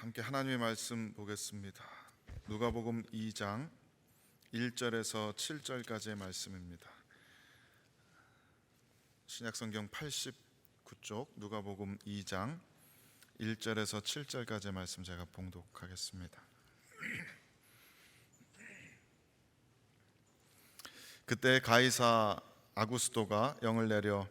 함께 하나님의 말씀 보겠습니다. 누가복음 2장 1절에서 7절까지의 말씀입니다. 신약성경 89쪽 누가복음 2장 1절에서 7절까지의 말씀 제가 봉독하겠습니다. 그때 가이사 아구스도가 영을 내려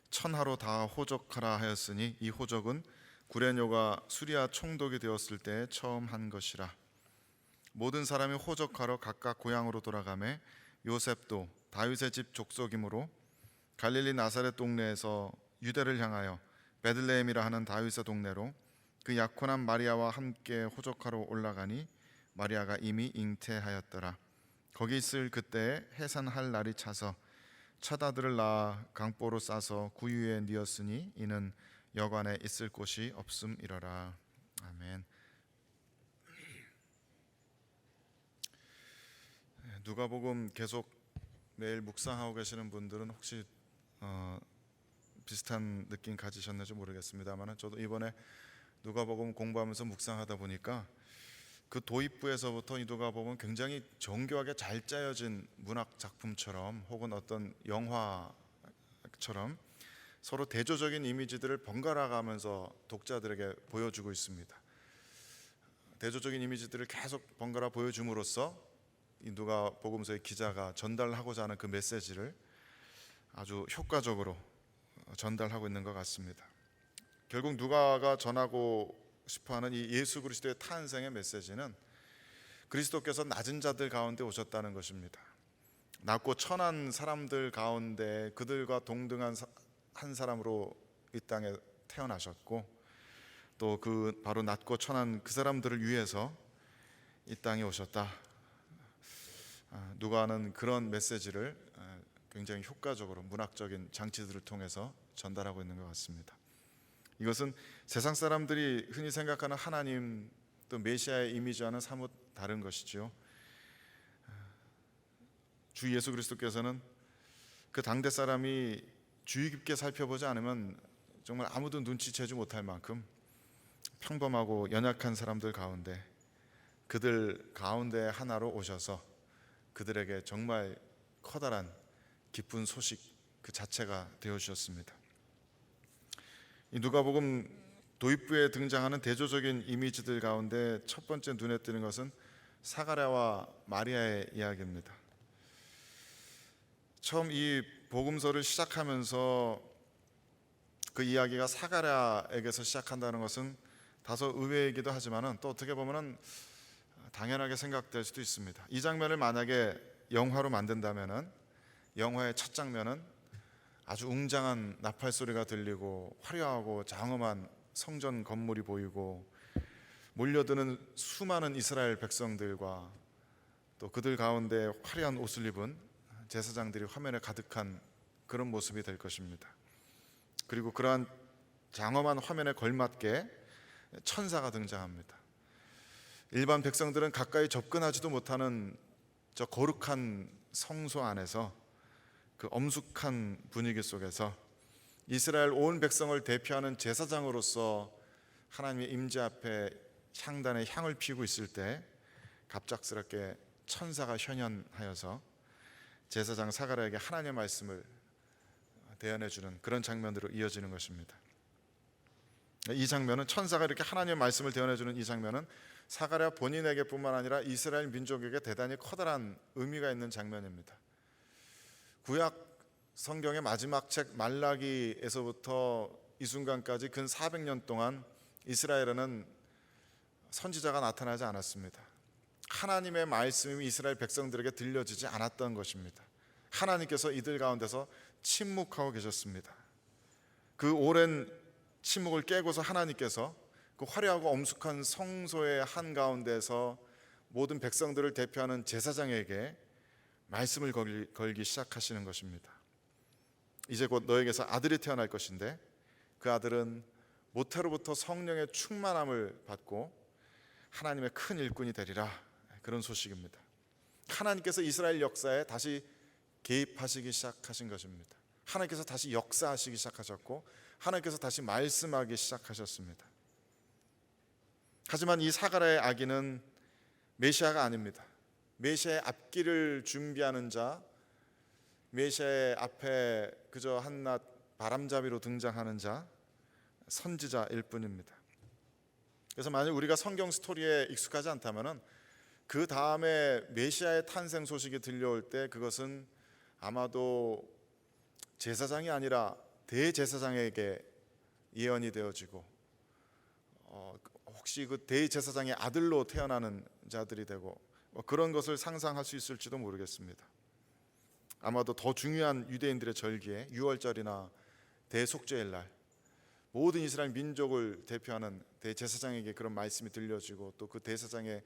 천하로 다 호적하라 하였으니 이 호적은 구레뇨가 수리아 총독이 되었을 때 처음 한 것이라. 모든 사람이 호적하러 각각 고향으로 돌아가매 요셉도 다윗의 집 족속이므로 갈릴리 나사렛 동네에서 유대를 향하여 베들레헴이라 하는 다윗의 동네로 그 약혼한 마리아와 함께 호적하러 올라가니 마리아가 이미 잉태하였더라. 거기 있을 그때 해산할 날이 차서 첫 아들을 낳아 강보로 싸서 구유에 뉘었으니 이는 여관에 있을 곳이 없음이러라. 아멘. 누가복음 계속 매일 묵상하고 계시는 분들은 혹시 비슷한 느낌 가지셨는지 모르겠습니다만, 저도 이번에 누가복음 공부하면서 묵상하다 보니까 그 도입부에서부터 이 누가복음은 굉장히 정교하게 잘 짜여진 문학 작품처럼 혹은 어떤 영화처럼 서로 대조적인 이미지들을 번갈아 가면서 독자들에게 보여주고 있습니다. 대조적인 이미지들을 계속 번갈아 보여줌으로써 이 누가복음서의 기자가 전달하고자 하는 그 메시지를 아주 효과적으로 전달하고 있는 것 같습니다. 결국 누가가 전하고 싶어하는 이 예수 그리스도의 탄생의 메시지는 그리스도께서 낮은 자들 가운데 오셨다는 것입니다. 낮고 천한 사람들 가운데 그들과 동등한 한 사람으로 이 땅에 태어나셨고, 또 그 바로 낮고 천한 그 사람들을 위해서 이 땅에 오셨다. 누가는 그런 메시지를 굉장히 효과적으로 문학적인 장치들을 통해서 전달하고 있는 것 같습니다. 이것은 세상 사람들이 흔히 생각하는 하나님 또 메시아의 이미지와는 사뭇 다른 것이죠. 주 예수 그리스도께서는 그 당대 사람이 주의 깊게 살펴보지 않으면 정말 아무도 눈치채지 못할 만큼 평범하고 연약한 사람들 가운데 그들 가운데 하나로 오셔서 그들에게 정말 커다란 기쁜 소식 그 자체가 되어주셨습니다. 이 누가복음 도입부에 등장하는 대조적인 이미지들 가운데 첫 번째 눈에 띄는 것은 사가랴와 마리아의 이야기입니다. 처음 이 복음서를 시작하면서 그 이야기가 사가랴에게서 시작한다는 것은 다소 의외이기도 하지만 또 어떻게 보면 당연하게 생각될 수도 있습니다. 이 장면을 만약에 영화로 만든다면 영화의 첫 장면은 아주 웅장한 나팔 소리가 들리고 화려하고 장엄한 성전 건물이 보이고 몰려드는 수많은 이스라엘 백성들과 또 그들 가운데 화려한 옷을 입은 제사장들이 화면에 가득한 그런 모습이 될 것입니다. 그리고 그러한 장엄한 화면에 걸맞게 천사가 등장합니다. 일반 백성들은 가까이 접근하지도 못하는 저 거룩한 성소 안에서 그 엄숙한 분위기 속에서 이스라엘 온 백성을 대표하는 제사장으로서 하나님의 임재 앞에 향단에 향을 피우고 있을 때 갑작스럽게 천사가 현현하여서 제사장 사가랴에게 하나님의 말씀을 대언해주는 그런 장면으로 이어지는 것입니다. 이 장면은 천사가 이렇게 하나님의 말씀을 대언해주는 이 장면은 사가랴 본인에게 뿐만 아니라 이스라엘 민족에게 대단히 커다란 의미가 있는 장면입니다. 구약 성경의 마지막 책 말라기에서부터 이 순간까지 근 400년 동안 이스라엘에는 선지자가 나타나지 않았습니다. 하나님의 말씀이 이스라엘 백성들에게 들려지지 않았던 것입니다. 하나님께서 이들 가운데서 침묵하고 계셨습니다. 그 오랜 침묵을 깨고서 하나님께서 그 화려하고 엄숙한 성소의 한가운데서 모든 백성들을 대표하는 제사장에게 말씀을 걸기 시작하시는 것입니다. 이제 곧 너에게서 아들이 태어날 것인데 그 아들은 모태로부터 성령의 충만함을 받고 하나님의 큰 일꾼이 되리라. 그런 소식입니다. 하나님께서 이스라엘 역사에 다시 개입하시기 시작하신 것입니다. 하나님께서 다시 역사하시기 시작하셨고 하나님께서 다시 말씀하기 시작하셨습니다. 하지만 이 사가랴의 아기는 메시아가 아닙니다. 메시아의 앞길을 준비하는 자, 메시아의 앞에 그저 한낱 바람잡이로 등장하는 자, 선지자일 뿐입니다. 그래서 만약 우리가 성경 스토리에 익숙하지 않다면 그 다음에 메시아의 탄생 소식이 들려올 때 그것은 아마도 제사장이 아니라 대제사장에게 예언이 되어지고 혹시 그 대제사장의 아들로 태어나는 자들이 되고 그런 것을 상상할 수 있을지도 모르겠습니다. 아마도 더 중요한 유대인들의 절기에 유월절이나 대속죄일 날 모든 이스라엘 민족을 대표하는 대제사장에게 그런 말씀이 들려지고 또 그 대제사장의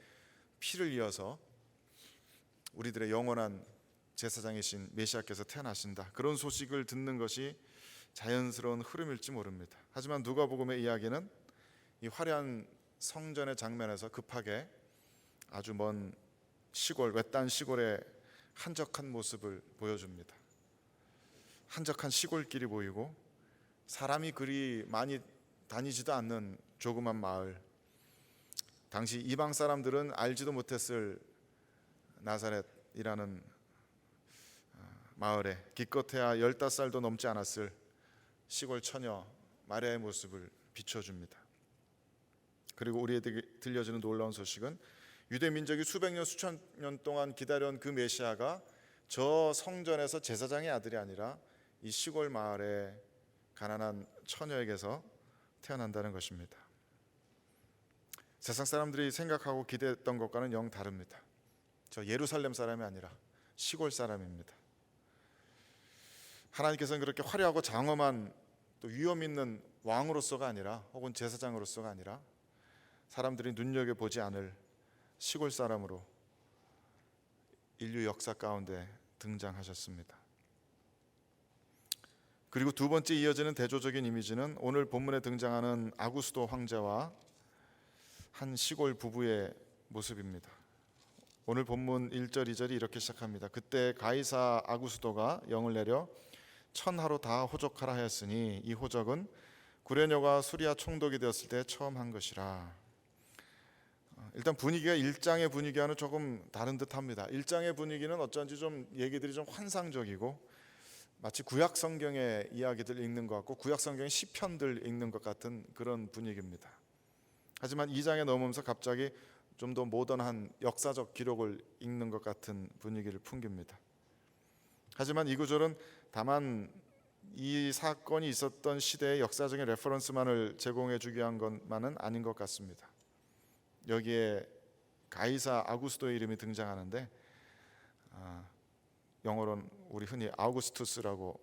피를 이어서 우리들의 영원한 제사장이신 메시아께서 태어나신다, 그런 소식을 듣는 것이 자연스러운 흐름일지 모릅니다. 하지만 누가복음의 이야기는 이 화려한 성전의 장면에서 급하게 아주 먼 시골, 외딴 시골의 한적한 모습을 보여줍니다. 한적한 시골길이 보이고 사람이 그리 많이 다니지도 않는 조그만 마을, 당시 이방 사람들은 알지도 못했을 나사렛이라는 마을에 기껏해야 15살도 넘지 않았을 시골 처녀 마리아의 모습을 비춰줍니다. 그리고 우리에게 들려주는 놀라운 소식은 유대 민족이 수백 년 수천 년 동안 기다려온 그 메시아가 저 성전에서 제사장의 아들이 아니라 이 시골 마을의 가난한 처녀에게서 태어난다는 것입니다. 세상 사람들이 생각하고 기대했던 것과는 영 다릅니다. 저 예루살렘 사람이 아니라 시골 사람입니다. 하나님께서는 그렇게 화려하고 장엄한 또 위험 있는 왕으로서가 아니라 혹은 제사장으로서가 아니라 사람들이 눈여겨보지 않을 시골 사람으로 인류 역사 가운데 등장하셨습니다. 그리고 두 번째 이어지는 대조적인 이미지는 오늘 본문에 등장하는 아구스도 황제와 한 시골 부부의 모습입니다. 오늘 본문 1절 2절이 이렇게 시작합니다. 그때 가이사 아구스도가 영을 내려 천하로 다 호적하라 하였으니 이 호적은 구레녀가 수리아 총독이 되었을 때 처음 한 것이라. 일단 분위기가 1장의 분위기와는 조금 다른 듯합니다. 1장의 분위기는 어쩐지 좀 얘기들이 좀 환상적이고 마치 구약 성경의 이야기들 읽는 것 같고 구약 성경의 시편들 읽는 것 같은 그런 분위기입니다. 하지만 2장에 넘으면서 갑자기 좀 더 모던한 역사적 기록을 읽는 것 같은 분위기를 풍깁니다. 하지만 이 구절은 다만 이 사건이 있었던 시대의 역사적인 레퍼런스만을 제공해 주기 위한 것만은 아닌 것 같습니다. 여기에 가이사 아구스도의 이름이 등장하는데 영어로는 우리 흔히 아우구스투스라고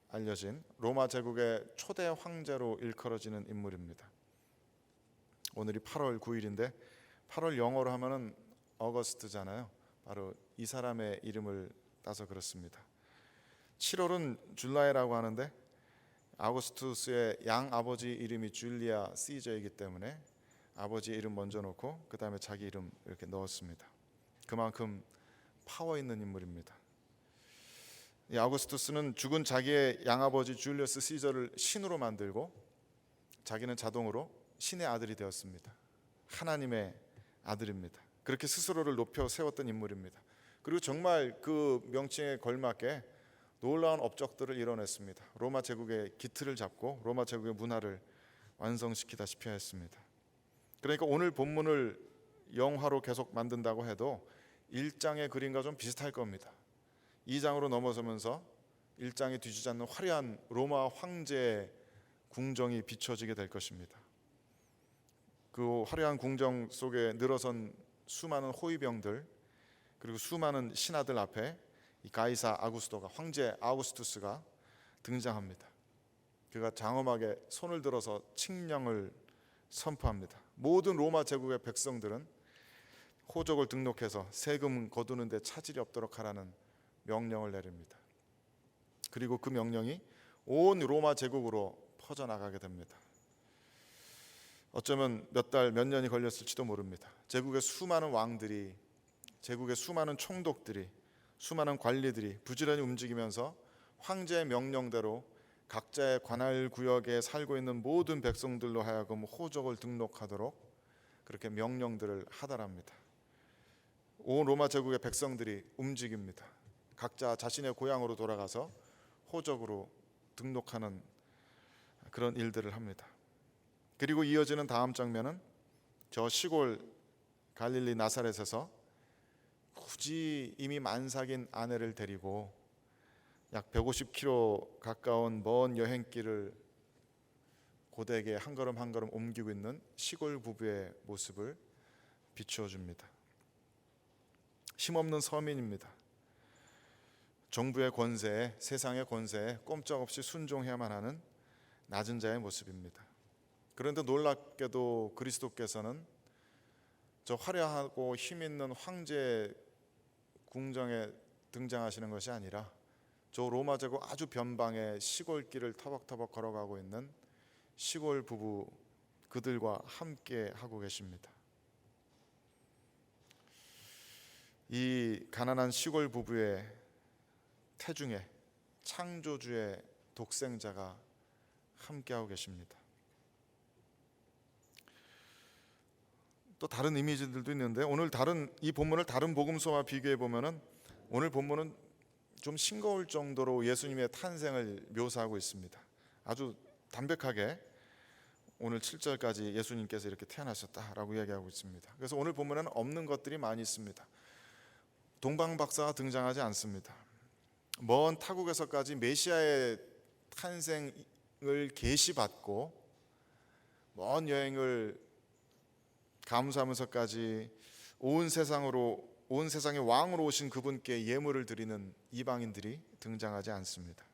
알려진 로마 제국의 초대 황제로 일컬어지는 인물입니다. 오늘이 8월 9일인데 8월 영어로 하면은 어거스트잖아요. 바로 이 사람의 이름을 따서 그렇습니다. 7월은 줄라이라고 하는데 아우구스투스의 양아버지 이름이 줄리아 시저이기 때문에 아버지 이름 먼저 놓고 그 다음에 자기 이름 이렇게 넣었습니다. 그만큼 파워 있는 인물입니다. 이 아우구스투스는 죽은 자기의 양아버지 줄리어스 시저를 신으로 만들고 자기는 자동으로 신의 아들이 되었습니다. 하나님의 아들입니다. 그렇게 스스로를 높여 세웠던 인물입니다. 그리고 정말 그 명칭에 걸맞게 놀라운 업적들을 이뤄냈습니다. 로마 제국의 기틀을 잡고 로마 제국의 문화를 완성시키다시피 했습니다. 그러니까 오늘 본문을 영화로 계속 만든다고 해도 1장의 그림과 좀 비슷할 겁니다. 2장으로 넘어서면서 1장에 뒤지지 않는 화려한 로마 황제의 궁정이 비춰지게 될 것입니다. 그 화려한 궁정 속에 늘어선 수많은 호위병들 그리고 수많은 신하들 앞에 이 가이사 아구스도가 황제 아우구스투스가 등장합니다. 그가 장엄하게 손을 들어서 칙령을 선포합니다. 모든 로마 제국의 백성들은 호적을 등록해서 세금 거두는 데 차질이 없도록 하라는 명령을 내립니다. 그리고 그 명령이 온 로마 제국으로 퍼져나가게 됩니다. 어쩌면 몇 달, 몇 년이 걸렸을지도 모릅니다. 제국의 수많은 왕들이, 제국의 수많은 총독들이, 수많은 관리들이 부지런히 움직이면서 황제의 명령대로 각자의 관할 구역에 살고 있는 모든 백성들로 하여금 호적을 등록하도록 그렇게 명령들을 하더랍니다. 온 로마 제국의 백성들이 움직입니다. 각자 자신의 고향으로 돌아가서 호적으로 등록하는 그런 일들을 합니다. 그리고 이어지는 다음 장면은 저 시골 갈릴리 나사렛에서 굳이 이미 만삭인 아내를 데리고 약 150km 가까운 먼 여행길을 고되게 한 걸음 한 걸음 옮기고 있는 시골 부부의 모습을 비추어 줍니다. 힘없는 서민입니다. 정부의 권세에, 세상의 권세에 꼼짝없이 순종해야만 하는 낮은 자의 모습입니다. 그런데 놀랍게도 그리스도께서는 저 화려하고 힘있는 황제 궁정에 등장하시는 것이 아니라 저 로마 제국 아주 변방의 시골길을 터벅터벅 걸어가고 있는 시골 부부 그들과 함께 하고 계십니다. 이 가난한 시골 부부의 태중에 창조주의 독생자가 함께하고 계십니다. 또 다른 이미지들도 있는데 오늘 이 본문을 다른 복음서와 비교해 보면은 오늘 본문은 좀 싱거울 정도로 예수님의 탄생을 묘사하고 있습니다. 아주 담백하게 오늘 7절까지 예수님께서 이렇게 태어나셨다라고 이야기하고 있습니다. 그래서 오늘 본문에는 없는 것들이 많이 있습니다. 동방박사가 등장하지 않습니다. 먼 타국에서까지 메시아의 탄생을 계시받고 먼 여행을 감수하면서까지 온 세상의 왕으로 오신 그분께 예물을 드리는 이방인들이 등장하지 않습니다.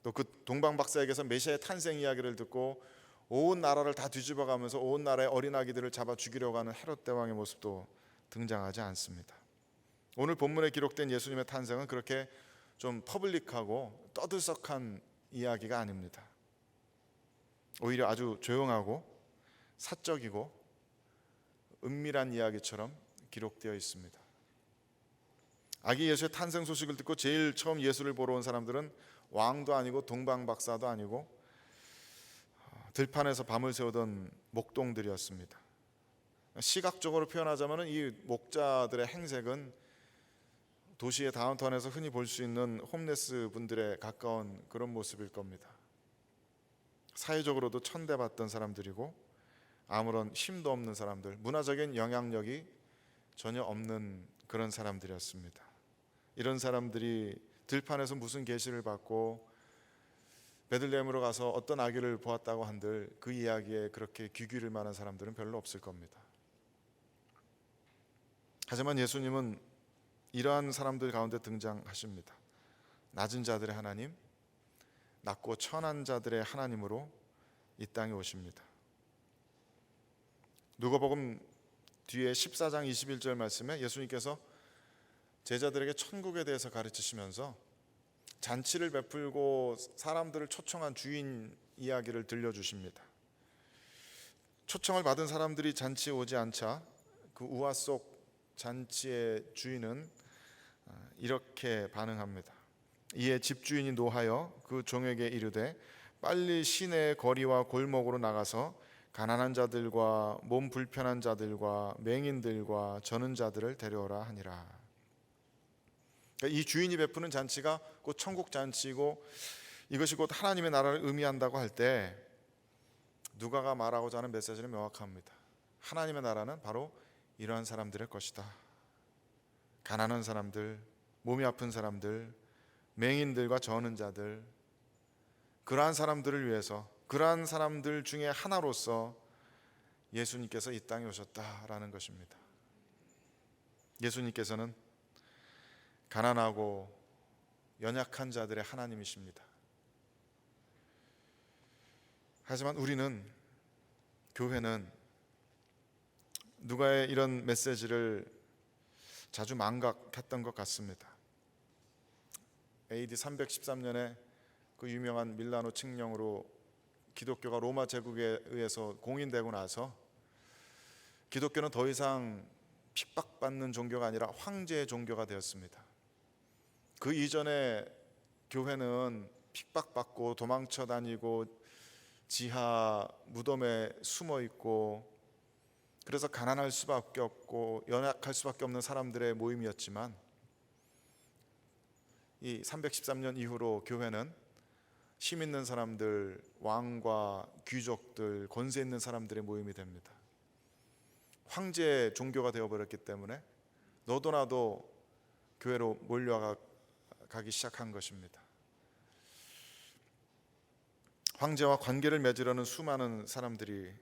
또 그 동방박사에게서 메시아의 탄생 이야기를 듣고 온 나라를 다 뒤집어가면서 온 나라의 어린아기들을 잡아 죽이려고 하는 헤롯 대왕의 모습도 등장하지 않습니다. 오늘 본문에 기록된 예수님의 탄생은 그렇게 좀 퍼블릭하고 떠들썩한 이야기가 아닙니다. 오히려 아주 조용하고 사적이고 은밀한 이야기처럼 기록되어 있습니다. 아기 예수의 탄생 소식을 듣고 제일 처음 예수를 보러 온 사람들은 왕도 아니고 동방박사도 아니고 들판에서 밤을 새우던 목동들이었습니다. 시각적으로 표현하자면 이 목자들의 행색은 도시의 다운타운에서 흔히 볼 수 있는 홈레스 분들에 가까운 그런 모습일 겁니다. 사회적으로도 천대받던 사람들이고 아무런 힘도 없는 사람들, 문화적인 영향력이 전혀 없는 그런 사람들이었습니다. 이런 사람들이 들판에서 무슨 계시를 받고 베들레헴으로 가서 어떤 아기를 보았다고 한들 그 이야기에 그렇게 귀 기울일 만한 사람들은 별로 없을 겁니다. 하지만 예수님은 이러한 사람들 가운데 등장하십니다. 낮은 자들의 하나님, 낮고 천한 자들의 하나님으로 이 땅에 오십니다. 누가복음 뒤에 14장 21절 말씀에 예수님께서 제자들에게 천국에 대해서 가르치시면서 잔치를 베풀고 사람들을 초청한 주인 이야기를 들려주십니다. 초청을 받은 사람들이 잔치에 오지 않자 그 우화 속 잔치의 주인은 이렇게 반응합니다. 이에 집주인이 노하여 그 종에게 이르되 빨리 시내 거리와 골목으로 나가서 가난한 자들과 몸 불편한 자들과 맹인들과 저는 자들을 데려오라 하니라. 이 주인이 베푸는 잔치가 곧 천국 잔치이고 이것이 곧 하나님의 나라를 의미한다고 할 때 누가가 말하고자 하는 메시지는 명확합니다. 하나님의 나라는 바로 이러한 사람들의 것이다. 가난한 사람들, 몸이 아픈 사람들, 맹인들과 저는 자들, 그러한 사람들을 위해서, 그러한 사람들 중에 하나로서 예수님께서 이 땅에 오셨다라는 것입니다. 예수님께서는 가난하고 연약한 자들의 하나님이십니다. 하지만 우리는, 교회는 누가의 이런 메시지를 자주 망각했던 것 같습니다. AD 313년에 그 유명한 밀라노 칙령으로 기독교가 로마 제국에 의해서 공인되고 나서 기독교는 더 이상 핍박받는 종교가 아니라 황제의 종교가 되었습니다. 그 이전에 교회는 핍박받고 도망쳐 다니고 지하 무덤에 숨어 있고 그래서 가난할 수밖에 없고 연약할 수밖에 없는 사람들의 모임이었지만 이 313년 이후로 교회는 힘 있는 사람들, 왕과 귀족들, 권세 있는 사람들의 모임이 됩니다. 황제 종교가 되어버렸기 때문에 너도 나도 교회로 몰려가기 시작한 것입니다. 황제와 관계를 맺으려는 수많은 사람들이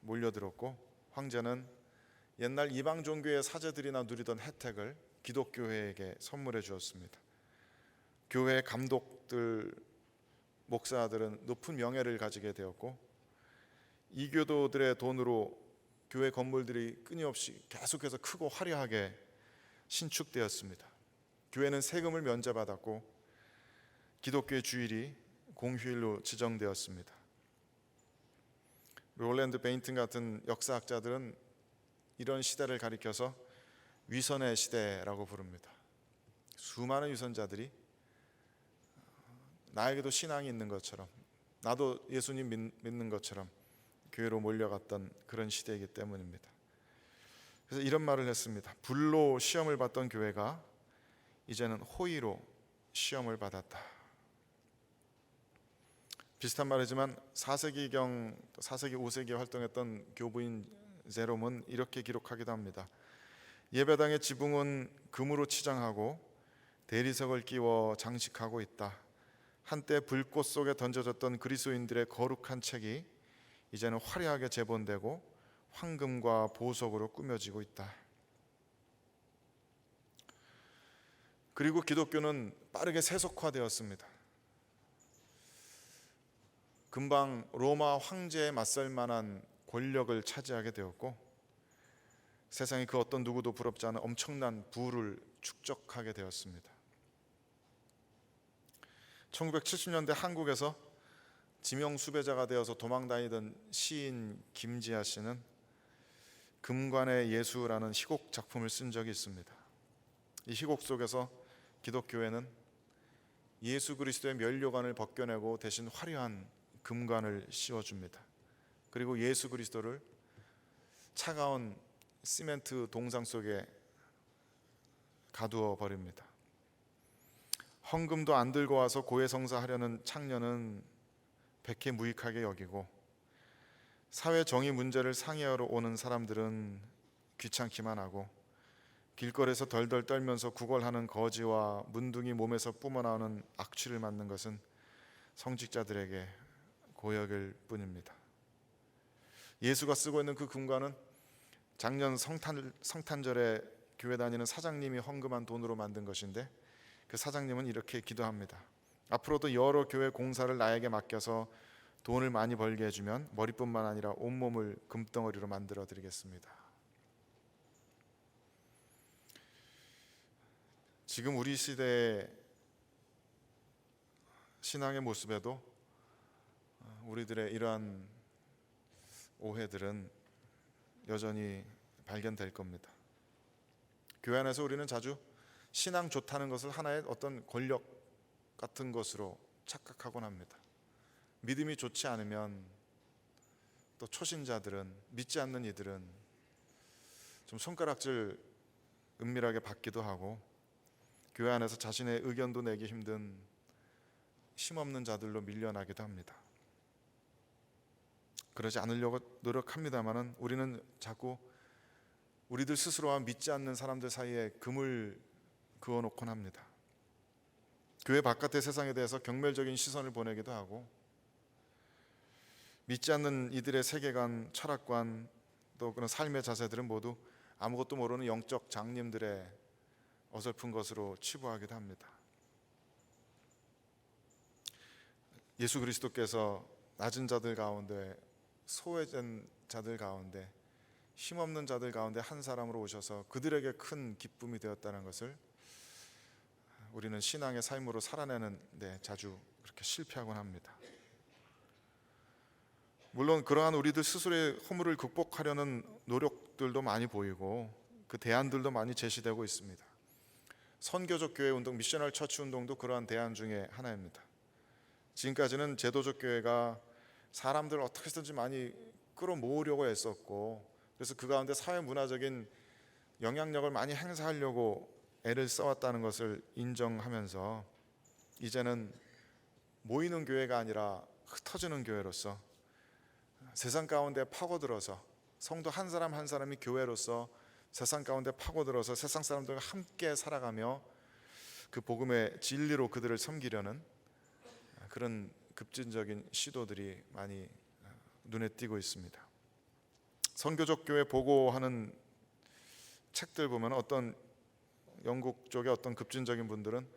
몰려들었고, 황제는 옛날 이방 종교의 사제들이나 누리던 혜택을 기독교회에게 선물해 주었습니다. 교회 감독들, 목사들은 높은 명예를 가지게 되었고, 이교도들의 돈으로 교회 건물들이 끊임없이 계속해서 크고 화려하게 신축되었습니다. 교회는 세금을 면제받았고 기독교의 주일이 공휴일로 지정되었습니다. 롤랜드 베인튼 같은 역사학자들은 이런 시대를 가리켜서 위선의 시대라고 부릅니다. 수많은 위선자들이 나에게도 신앙이 있는 것처럼, 나도 예수님 믿는 것처럼 교회로 몰려갔던 그런 시대이기 때문입니다. 그래서 이런 말을 했습니다. 불로 시험을 받던 교회가 이제는 호의로 시험을 받았다. 비슷한 말이지만 4세기경, 4세기, 5세기에 활동했던 교부인 제롬은 이렇게 기록하기도 합니다. 예배당의 지붕은 금으로 치장하고 대리석을 끼워 장식하고 있다. 한때 불꽃 속에 던져졌던 그리스도인들의 거룩한 책이 이제는 화려하게 재본되고 황금과 보석으로 꾸며지고 있다. 그리고 기독교는 빠르게 세속화되었습니다. 금방 로마 황제에 맞설 만한 권력을 차지하게 되었고, 세상에 그 어떤 누구도 부럽지 않은 엄청난 부를 축적하게 되었습니다. 1970년대 한국에서 지명 수배자가 되어서 도망다니던 시인 김지아 씨는 금관의 예수라는 희곡 작품을 쓴 적이 있습니다. 이 희곡 속에서 기독교회는 예수 그리스도의 면류관을 벗겨내고 대신 화려한 금관을 씌워줍니다. 그리고 예수 그리스도를 차가운 시멘트 동상 속에 가두어 버립니다. 헌금도 안 들고 와서 고해성사하려는 창녀는 백해무익하게 여기고, 사회 정의 문제를 상의하러 오는 사람들은 귀찮기만 하고, 길거리에서 덜덜 떨면서 구걸하는 거지와 문둥이 몸에서 뿜어나오는 악취를 맡는 것은 성직자들에게 고역일 뿐입니다. 예수가 쓰고 있는 그 금관은 작년 성탄절에 교회 다니는 사장님이 헌금한 돈으로 만든 것인데, 그 사장님은 이렇게 기도합니다. 앞으로도 여러 교회 공사를 나에게 맡겨서 돈을 많이 벌게 해주면 머리뿐만 아니라 온몸을 금덩어리로 만들어 드리겠습니다. 지금 우리 시대의 신앙의 모습에도 우리들의 이러한 오해들은 여전히 발견될 겁니다. 교회 안에서 우리는 자주 신앙 좋다는 것을 하나의 어떤 권력 같은 것으로 착각하곤 합니다. 믿음이 좋지 않으면 또 초신자들은, 믿지 않는 이들은 좀 손가락질 은밀하게 받기도 하고, 교회 안에서 자신의 의견도 내기 힘든 힘없는 자들로 밀려나기도 합니다. 그러지 않으려고 노력합니다마는 우리는 자꾸 우리들 스스로와 믿지 않는 사람들 사이에 금을 그어놓곤 합니다. 교회 바깥의 세상에 대해서 경멸적인 시선을 보내기도 하고, 믿지 않는 이들의 세계관, 철학관, 또 그런 삶의 자세들은 모두 아무것도 모르는 영적 장님들의 어설픈 것으로 치부하기도 합니다. 예수 그리스도께서 낮은 자들 가운데, 소외된 자들 가운데, 힘없는 자들 가운데 한 사람으로 오셔서 그들에게 큰 기쁨이 되었다는 것을 우리는 신앙의 삶으로 살아내는 데 자주 그렇게 실패하곤 합니다. 물론 그러한 우리들 스스로의 허물을 극복하려는 노력들도 많이 보이고 그 대안들도 많이 제시되고 있습니다. 선교적 교회 운동, 미셔널 처치 운동도 그러한 대안 중에 하나입니다. 지금까지는 제도적 교회가 사람들을 어떻게 해서든지 많이 끌어모으려고 애썼고, 그래서 그 가운데 사회 문화적인 영향력을 많이 행사하려고 애를 써왔다는 것을 인정하면서 이제는 모이는 교회가 아니라 흩어지는 교회로서 세상 가운데 파고들어서 성도 한 사람 한 사람이 교회로서 세상 가운데 파고들어서 세상 사람들과 함께 살아가며 그 복음의 진리로 그들을 섬기려는 그런 급진적인 시도들이 많이 눈에 띄고 있습니다. 선교적 교회 보고하는 책들 보면 어떤 영국 쪽의 어떤 급진적인 분들은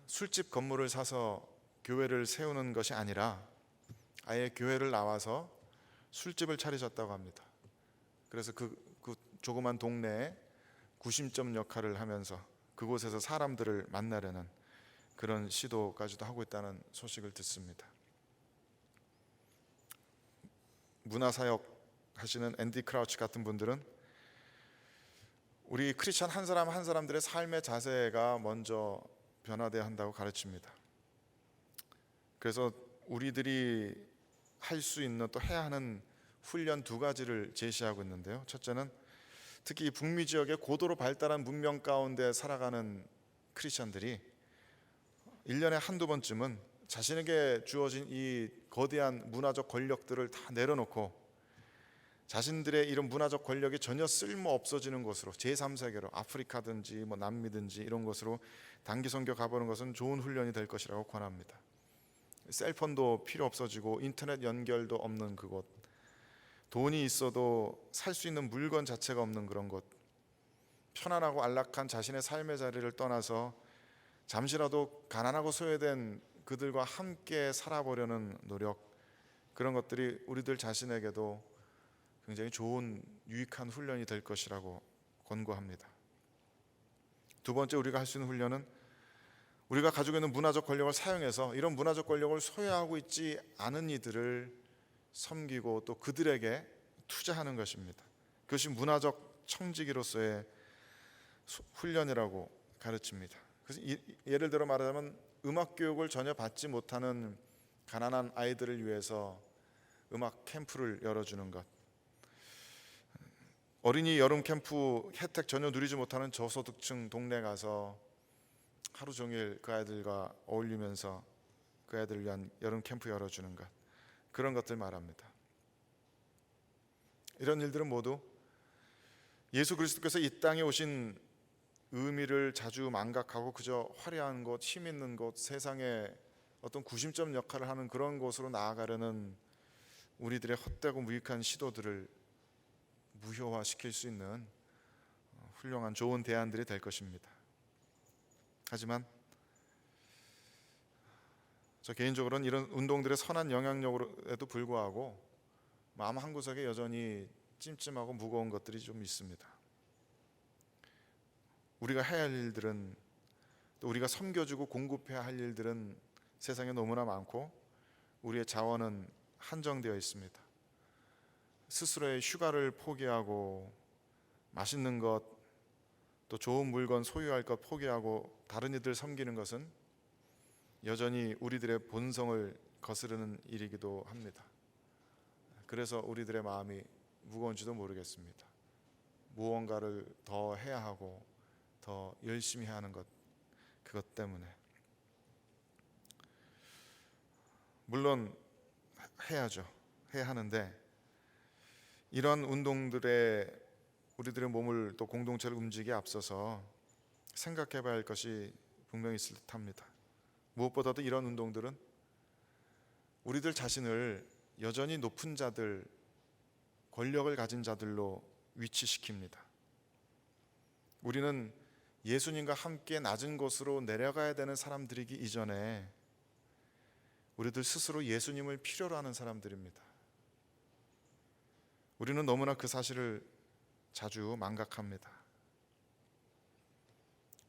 술집 건물을 사서 교회를 세우는 것이 아니라 아예 교회를 나와서 술집을 차리셨다고 합니다. 그래서 그 조그만 동네에 구심점 역할을 하면서 그곳에서 사람들을 만나려는 그런 시도까지도 하고 있다는 소식을 듣습니다. 문화사역 하시는 앤디 크라우치 같은 분들은 우리 크리스천 한 사람 한 사람들의 삶의 자세가 먼저 변화돼야 한다고 가르칩니다. 그래서 우리들이 할 수 있는 또 해야 하는 훈련 두 가지를 제시하고 있는데요. 첫째는 특히 북미 지역의 고도로 발달한 문명 가운데 살아가는 크리스천들이 1년에 한두 번쯤은 자신에게 주어진 이 거대한 문화적 권력들을 다 내려놓고 자신들의 이런 문화적 권력이 전혀 쓸모 없어지는 곳으로 제3세계로 아프리카든지 뭐 남미든지 이런 곳으로 단기 선교 가보는 것은 좋은 훈련이 될 것이라고 권합니다. 셀폰도 필요 없어지고 인터넷 연결도 없는 그곳, 돈이 있어도 살 수 있는 물건 자체가 없는 그런 곳, 편안하고 안락한 자신의 삶의 자리를 떠나서 잠시라도 가난하고 소외된 그들과 함께 살아보려는 노력, 그런 것들이 우리들 자신에게도 굉장히 좋은 유익한 훈련이 될 것이라고 권고합니다. 두 번째 우리가 할 수 있는 훈련은 우리가 가지고 있는 문화적 권력을 사용해서 이런 문화적 권력을 소유하고 있지 않은 이들을 섬기고 또 그들에게 투자하는 것입니다. 그것이 문화적 청지기로서의 훈련이라고 가르칩니다. 그래서 예를 들어 말하자면 음악 교육을 전혀 받지 못하는 가난한 아이들을 위해서 음악 캠프를 열어주는 것, 어린이 여름 캠프 혜택 전혀 누리지 못하는 저소득층 동네 가서 하루 종일 그 아이들과 어울리면서 그 아이들을 위한 여름 캠프 열어주는 것, 그런 것들 말합니다. 이런 일들은 모두 예수 그리스도께서 이 땅에 오신 의미를 자주 망각하고 그저 화려한 곳, 힘 있는 곳, 세상에 어떤 구심점 역할을 하는 그런 곳으로 나아가려는 우리들의 헛되고 무익한 시도들을 무효화시킬 수 있는 훌륭한 좋은 대안들이 될 것입니다. 하지만 저 개인적으로는 이런 운동들의 선한 영향력에도 불구하고 마음 한구석에 여전히 찜찜하고 무거운 것들이 좀 있습니다. 우리가 해야 할 일들은, 또 우리가 섬겨주고 공급해야 할 일들은 세상에 너무나 많고 우리의 자원은 한정되어 있습니다. 스스로의 휴가를 포기하고 맛있는 것, 또 좋은 물건 소유할 것 포기하고 다른 이들 섬기는 것은 여전히 우리들의 본성을 거스르는 일이기도 합니다. 그래서 우리들의 마음이 무거운지도 모르겠습니다. 무언가를 더 해야 하고 더 열심히 해야 하는 것, 그것 때문에. 물론 해야죠. 해야 하는데 이런 운동들에 우리들의 몸을 또 공동체를 움직이기에 앞서서 생각해 봐야 할 것이 분명히 있을 듯합니다. 무엇보다도 이런 운동들은 우리들 자신을 여전히 높은 자들, 권력을 가진 자들로 위치시킵니다. 우리는 예수님과 함께 낮은 곳으로 내려가야 되는 사람들이기 이전에 우리들 스스로 예수님을 필요로 하는 사람들입니다. 우리는 너무나 그 사실을 자주 망각합니다.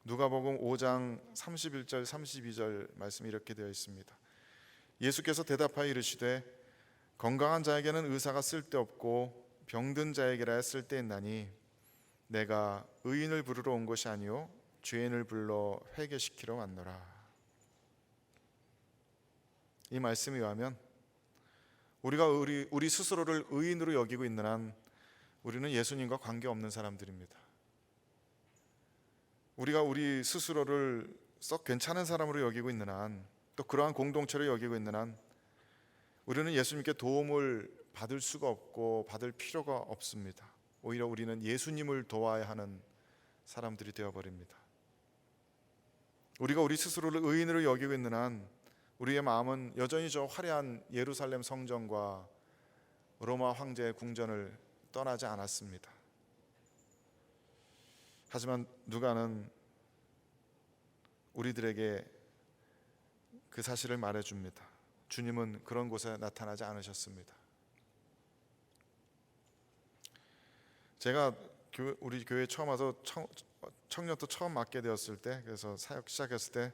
누가복음 5장 31절 32절 말씀이 이렇게 되어 있습니다. 예수께서 대답하여 이르시되 건강한 자에게는 의사가 쓸데없고 병든 자에게라야 쓸데있나니 내가 의인을 부르러 온 것이 아니요 죄인을 불러 회개시키러 왔노라. 이 말씀에 의하면 우리가 우리 스스로를 의인으로 여기고 있는 한 우리는 예수님과 관계없는 사람들입니다. 우리가 우리 스스로를 썩 괜찮은 사람으로 여기고 있는 한, 또 그러한 공동체로 여기고 있는 한, 우리는 예수님께 도움을 받을 수가 없고 받을 필요가 없습니다. 오히려 우리는 예수님을 도와야 하는 사람들이 되어버립니다. 우리가 우리 스스로를 의인으로 여기고 있는 한 우리의 마음은 여전히 저 화려한 예루살렘 성전과 로마 황제의 궁전을 떠나지 않았습니다. 하지만 누가는 우리들에게 그 사실을 말해줍니다. 주님은 그런 곳에 나타나지 않으셨습니다. 제가 우리 교회에 처음 와서 청년도 처음 맡게 되었을 때, 그래서 사역 시작했을 때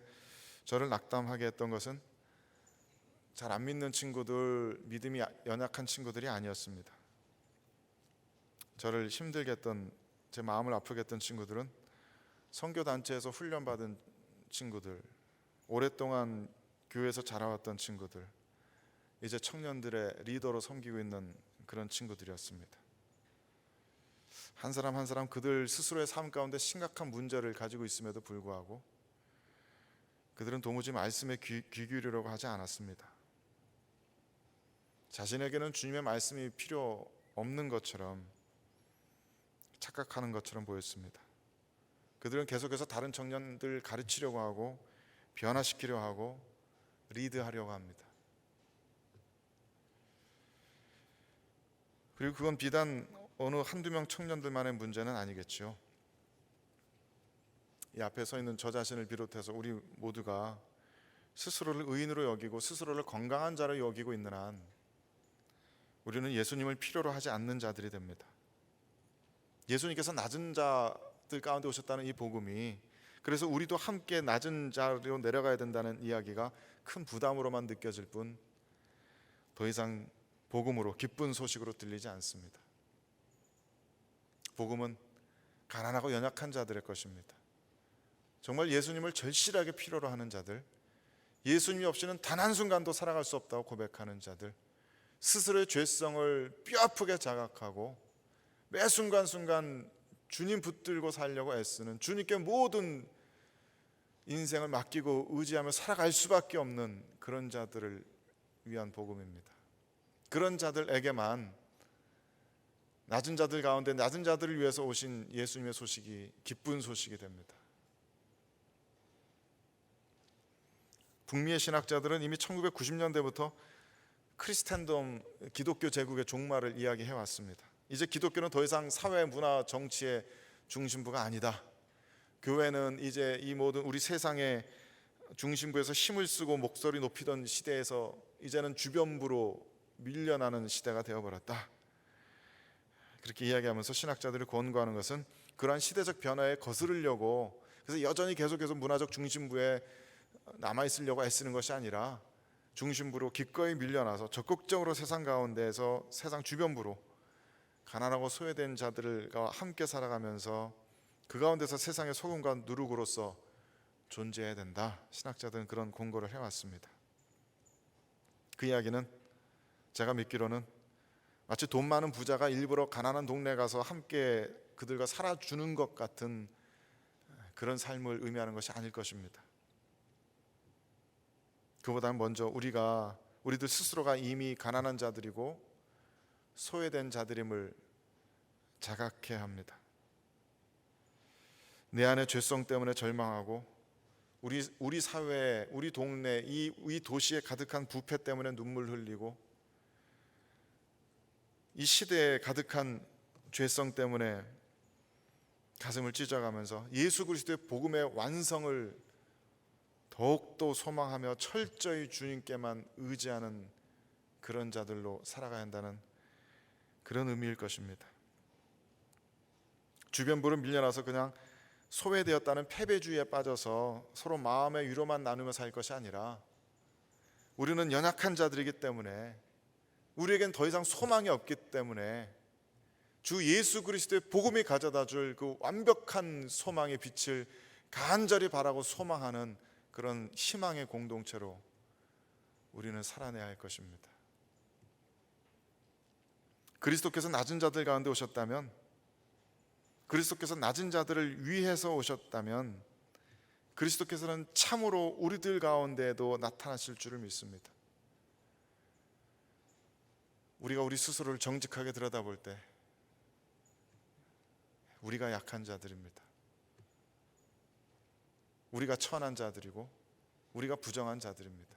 저를 낙담하게 했던 것은 잘 안 믿는 친구들, 믿음이 연약한 친구들이 아니었습니다. 저를 힘들게 했던, 제 마음을 아프게 했던 친구들은 선교단체에서 훈련받은 친구들, 오랫동안 교회에서 자라왔던 친구들, 이제 청년들의 리더로 섬기고 있는 그런 친구들이었습니다. 한 사람 한 사람 그들 스스로의 삶 가운데 심각한 문제를 가지고 있음에도 불구하고 그들은 도무지 말씀에 귀 기울이려고 하지 않았습니다. 자신에게는 주님의 말씀이 필요 없는 것처럼 착각하는 것처럼 보였습니다. 그들은 계속해서 다른 청년들 가르치려고 하고 변화시키려고 하고 리드하려고 합니다. 그리고 그건 비단 어느 한두 명 청년들만의 문제는 아니겠죠. 이 앞에 서 있는 저 자신을 비롯해서 우리 모두가 스스로를 의인으로 여기고 스스로를 건강한 자로 여기고 있는 한 우리는 예수님을 필요로 하지 않는 자들이 됩니다. 예수님께서 낮은 자들 가운데 오셨다는 이 복음이, 그래서 우리도 함께 낮은 자리로 내려가야 된다는 이야기가 큰 부담으로만 느껴질 뿐 더 이상 복음으로 기쁜 소식으로 들리지 않습니다. 복음은 가난하고 연약한 자들의 것입니다. 정말 예수님을 절실하게 필요로 하는 자들, 예수님이 없이는 단 한순간도 살아갈 수 없다고 고백하는 자들, 스스로의 죄성을 뼈아프게 자각하고 매 순간순간 주님 붙들고 살려고 애쓰는, 주님께 모든 인생을 맡기고 의지하며 살아갈 수밖에 없는 그런 자들을 위한 복음입니다. 그런 자들에게만, 낮은 자들 가운데 낮은 자들을 위해서 오신 예수님의 소식이 기쁜 소식이 됩니다. 북미의 신학자들은 이미 1990년대부터 크리스텐덤, 기독교 제국의 종말을 이야기해 왔습니다. 이제 기독교는 더 이상 사회, 문화, 정치의 중심부가 아니다. 교회는 이제 이 모든 우리 세상의 중심부에서 힘을 쓰고 목소리 높이던 시대에서 이제는 주변부로 밀려나는 시대가 되어버렸다. 그렇게 이야기하면서 신학자들이 권고하는 것은 그러한 시대적 변화에 거스르려고, 그래서 여전히 계속해서 문화적 중심부에 남아있으려고 애쓰는 것이 아니라 중심부로 기꺼이 밀려나서 적극적으로 세상 가운데에서 세상 주변부로 가난하고 소외된 자들과 함께 살아가면서 그 가운데서 세상의 소금과 누룩으로서 존재해야 된다. 신학자들은 그런 권고를 해왔습니다. 그 이야기는 제가 믿기로는 마치 돈 많은 부자가 일부러 가난한 동네에 가서 함께 그들과 살아주는 것 같은 그런 삶을 의미하는 것이 아닐 것입니다. 그보다는 먼저 우리들 스스로가 이미 가난한 자들이고 소외된 자들임을 자각해야 합니다. 내 안의 죄성 때문에 절망하고 우리 사회, 우리 동네, 이 도시에 가득한 부패 때문에 눈물 흘리고 이 시대에 가득한 죄성 때문에 가슴을 찢어가면서 예수 그리스도의 복음의 완성을 더욱더 소망하며 철저히 주님께만 의지하는 그런 자들로 살아가야 한다는 그런 의미일 것입니다. 주변부로 밀려나서 그냥 소외되었다는 패배주의에 빠져서 서로 마음의 위로만 나누며 살 것이 아니라 우리는 연약한 자들이기 때문에, 우리에겐 더 이상 소망이 없기 때문에 주 예수 그리스도의 복음이 가져다 줄 그 완벽한 소망의 빛을 간절히 바라고 소망하는 그런 희망의 공동체로 우리는 살아내야 할 것입니다. 그리스도께서 낮은 자들 가운데 오셨다면, 그리스도께서 낮은 자들을 위해서 오셨다면 그리스도께서는 참으로 우리들 가운데에도 나타나실 줄을 믿습니다. 우리가 우리 스스로를 정직하게 들여다볼 때 우리가 약한 자들입니다. 우리가 천한 자들이고 우리가 부정한 자들입니다.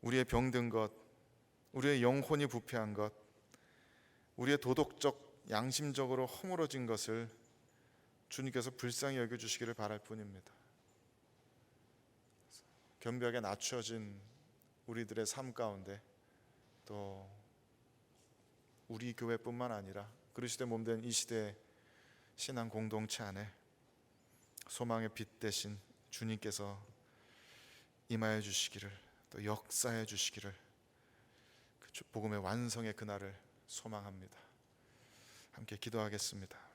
우리의 병든 것, 우리의 영혼이 부패한 것, 우리의 도덕적, 양심적으로 허물어진 것을 주님께서 불쌍히 여겨주시기를 바랄 뿐입니다. 겸비하게 낮춰진 우리들의 삶 가운데, 또 우리 교회뿐만 아니라 그리스도의 몸된 이 시대의 신앙 공동체 안에 소망의 빛 대신 주님께서 임하여 주시기를, 또 역사해 주시기를, 그 복음의 완성의 그날을 소망합니다. 함께 기도하겠습니다.